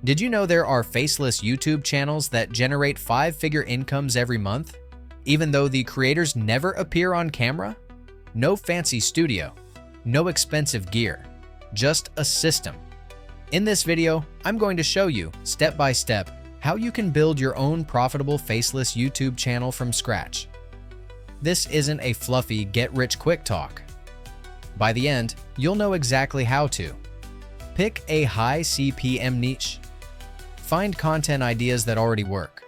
Did you know there are faceless YouTube channels that generate 5-figure incomes every month, even though the creators never appear on camera? No fancy studio, no expensive gear, just a system. In this video, I'm going to show you, step by step, how you can build your own profitable faceless YouTube channel from scratch. This isn't a fluffy get-rich-quick talk. By the end, you'll know exactly how to. Pick a high CPM niche. Find content ideas that already work.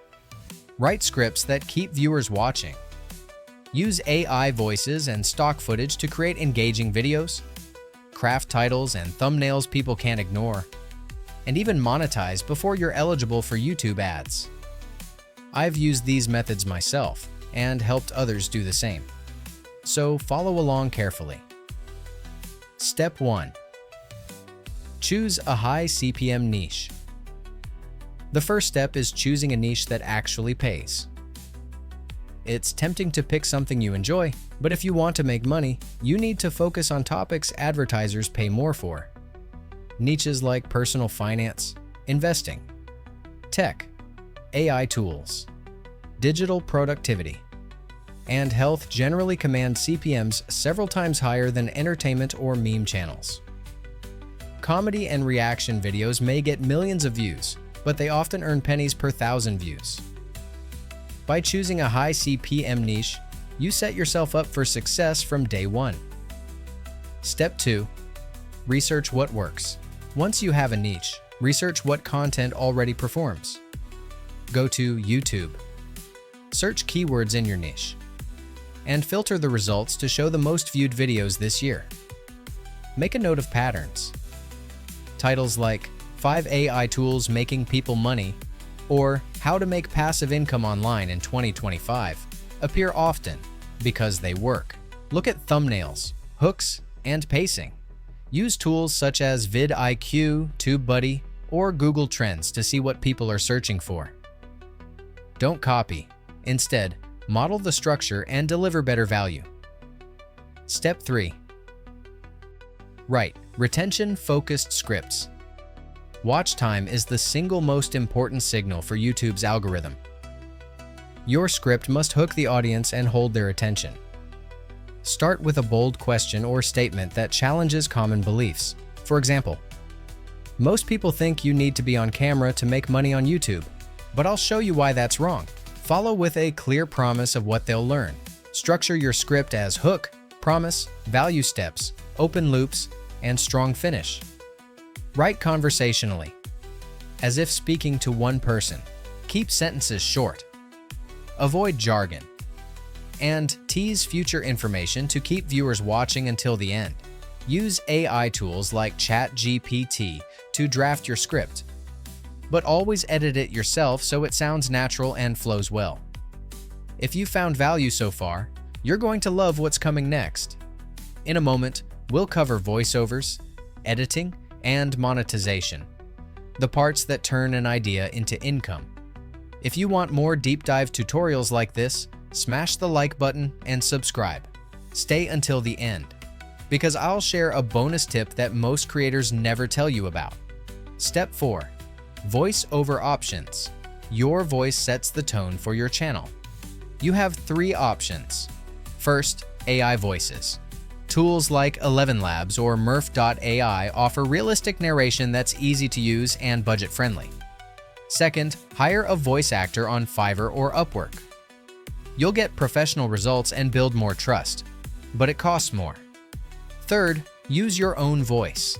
Write scripts that keep viewers watching. Use AI voices and stock footage to create engaging videos. Craft titles and thumbnails people can't ignore. And even monetize before you're eligible for YouTube ads. I've used these methods myself and helped others do the same. So follow along carefully. Step 1. Choose a high CPM niche. The first step is choosing a niche that actually pays. It's tempting to pick something you enjoy, but if you want to make money, you need to focus on topics advertisers pay more for. Niches like personal finance, investing, tech, AI tools, digital productivity, and health generally command CPMs several times higher than entertainment or meme channels. Comedy and reaction videos may get millions of views, but they often earn pennies per 1,000 views. By choosing a high CPM niche, you set yourself up for success from day one. Step 2. Research what works. Once you have a niche, research what content already performs. Go to YouTube. Search keywords in your niche, and filter the results to show the most viewed videos this year. Make a note of patterns. Titles like 5 AI Tools Making People Money or How to Make Passive Income Online in 2025 appear often because they work. Look at thumbnails, hooks, and pacing. Use tools such as vidIQ, TubeBuddy, or Google Trends to see what people are searching for. Don't copy. Instead, model the structure and deliver better value. Step 3. Write retention-focused scripts. Watch time is the single most important signal for YouTube's algorithm. Your script must hook the audience and hold their attention. Start with a bold question or statement that challenges common beliefs. For example, most people think you need to be on camera to make money on YouTube, but I'll show you why that's wrong. Follow with a clear promise of what they'll learn. Structure your script as hook, promise, value steps, open loops, and strong finish. Write conversationally, as if speaking to one person. Keep sentences short. Avoid jargon. And tease future information to keep viewers watching until the end. Use AI tools like ChatGPT to draft your script, but always edit it yourself so it sounds natural and flows well. If you found value so far, you're going to love what's coming next. In a moment, we'll cover voiceovers, editing, and monetization, the parts that turn an idea into income. If you want more deep dive tutorials like this, smash the like button and subscribe. Stay until the end, because I'll share a bonus tip that most creators never tell you about. Step 4. Voiceover options. Your voice sets the tone for your channel. You have 3 options. First, AI voices. Tools like 11 Labs or Murph.ai offer realistic narration that's easy to use and budget-friendly. Second, hire a voice actor on Fiverr or Upwork. You'll get professional results and build more trust, but it costs more. Third, use your own voice.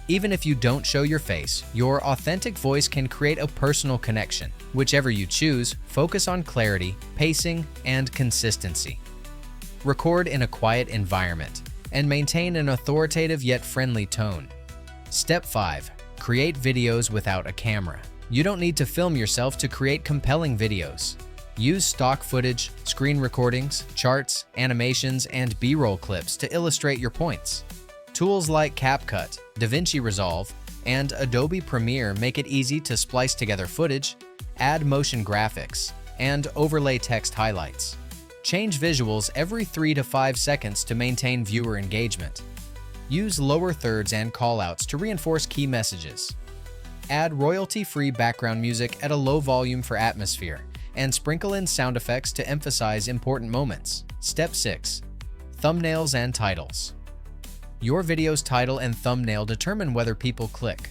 Even if you don't show your face, your authentic voice can create a personal connection. Whichever you choose, focus on clarity, pacing, and consistency. Record in a quiet environment and maintain an authoritative yet friendly tone. Step 5. Create videos without a camera. You don't need to film yourself to create compelling videos. Use stock footage, screen recordings, charts, animations, and B-roll clips to illustrate your points. Tools like CapCut, DaVinci Resolve, and Adobe Premiere make it easy to splice together footage, add motion graphics, and overlay text highlights. Change visuals every 3 to 5 seconds to maintain viewer engagement. Use lower thirds and callouts to reinforce key messages. Add royalty-free background music at a low volume for atmosphere, and sprinkle in sound effects to emphasize important moments. Step 6. Thumbnails and titles. Your video's title and thumbnail determine whether people click.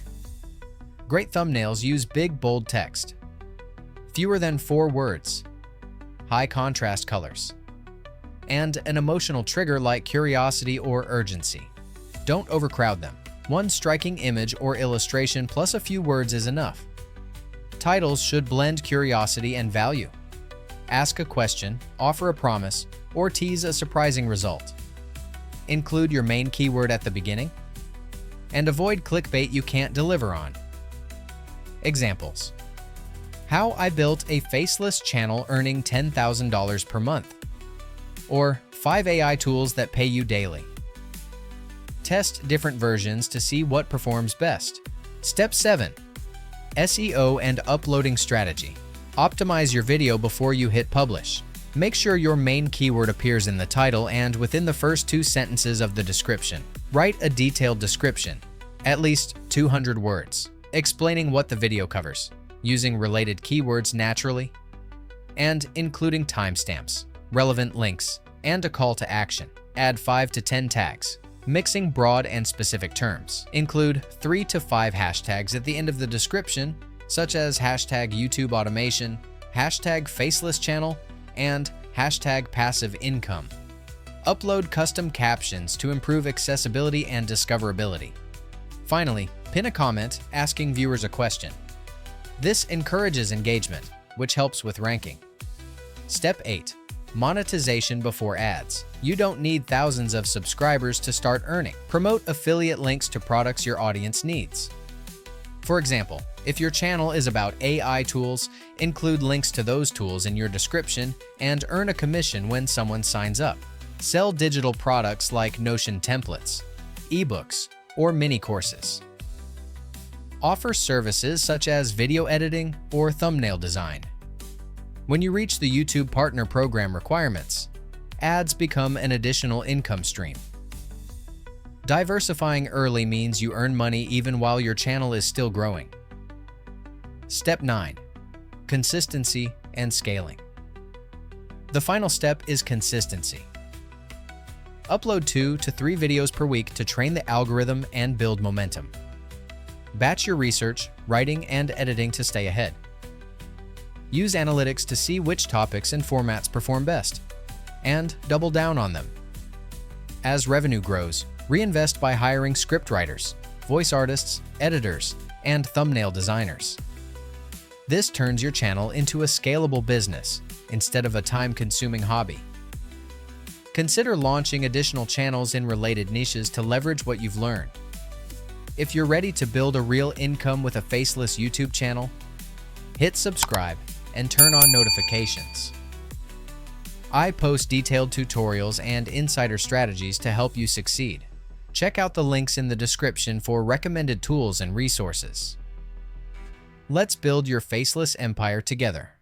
Great thumbnails use big, bold text, fewer than 4 words, high contrast colors, and an emotional trigger like curiosity or urgency. Don't overcrowd them. One striking image or illustration plus a few words is enough. Titles should blend curiosity and value. Ask a question, offer a promise, or tease a surprising result. Include your main keyword at the beginning, and avoid clickbait you can't deliver on. Examples: How I built a faceless channel earning $10,000 per month. Or 5 AI tools that pay you daily. Test different versions to see what performs best. Step 7. SEO and uploading strategy. Optimize your video before you hit publish. Make sure your main keyword appears in the title and within the first 2 sentences of the description. Write a detailed description, at least 200 words, explaining what the video covers, using related keywords naturally, and including timestamps, relevant links, and a call to action. Add 5 to 10 tags, mixing broad and specific terms. Include 3 to 5 hashtags at the end of the description, such as hashtag YouTube automation, hashtag faceless channel, and hashtag passive income. Upload custom captions to improve accessibility and discoverability. Finally, pin a comment asking viewers a question. This encourages engagement, which helps with ranking. Step 8. Monetization before ads. You don't need thousands of subscribers to start earning. Promote affiliate links to products your audience needs. For example, if your channel is about AI tools, include links to those tools in your description and earn a commission when someone signs up. Sell digital products like Notion templates, ebooks, or mini courses. Offer services such as video editing or thumbnail design. When you reach the YouTube Partner Program requirements, ads become an additional income stream. Diversifying early means you earn money even while your channel is still growing. Step 9. Consistency and scaling. The final step is consistency. Upload 2 to 3 videos per week to train the algorithm and build momentum. Batch your research, writing, and editing to stay ahead. Use analytics to see which topics and formats perform best, and double down on them. As revenue grows, reinvest by hiring scriptwriters, voice artists, editors, and thumbnail designers. This turns your channel into a scalable business instead of a time-consuming hobby. Consider launching additional channels in related niches to leverage what you've learned. If you're ready to build a real income with a faceless YouTube channel, hit subscribe and turn on notifications. I post detailed tutorials and insider strategies to help you succeed. Check out the links in the description for recommended tools and resources. Let's build your faceless empire together.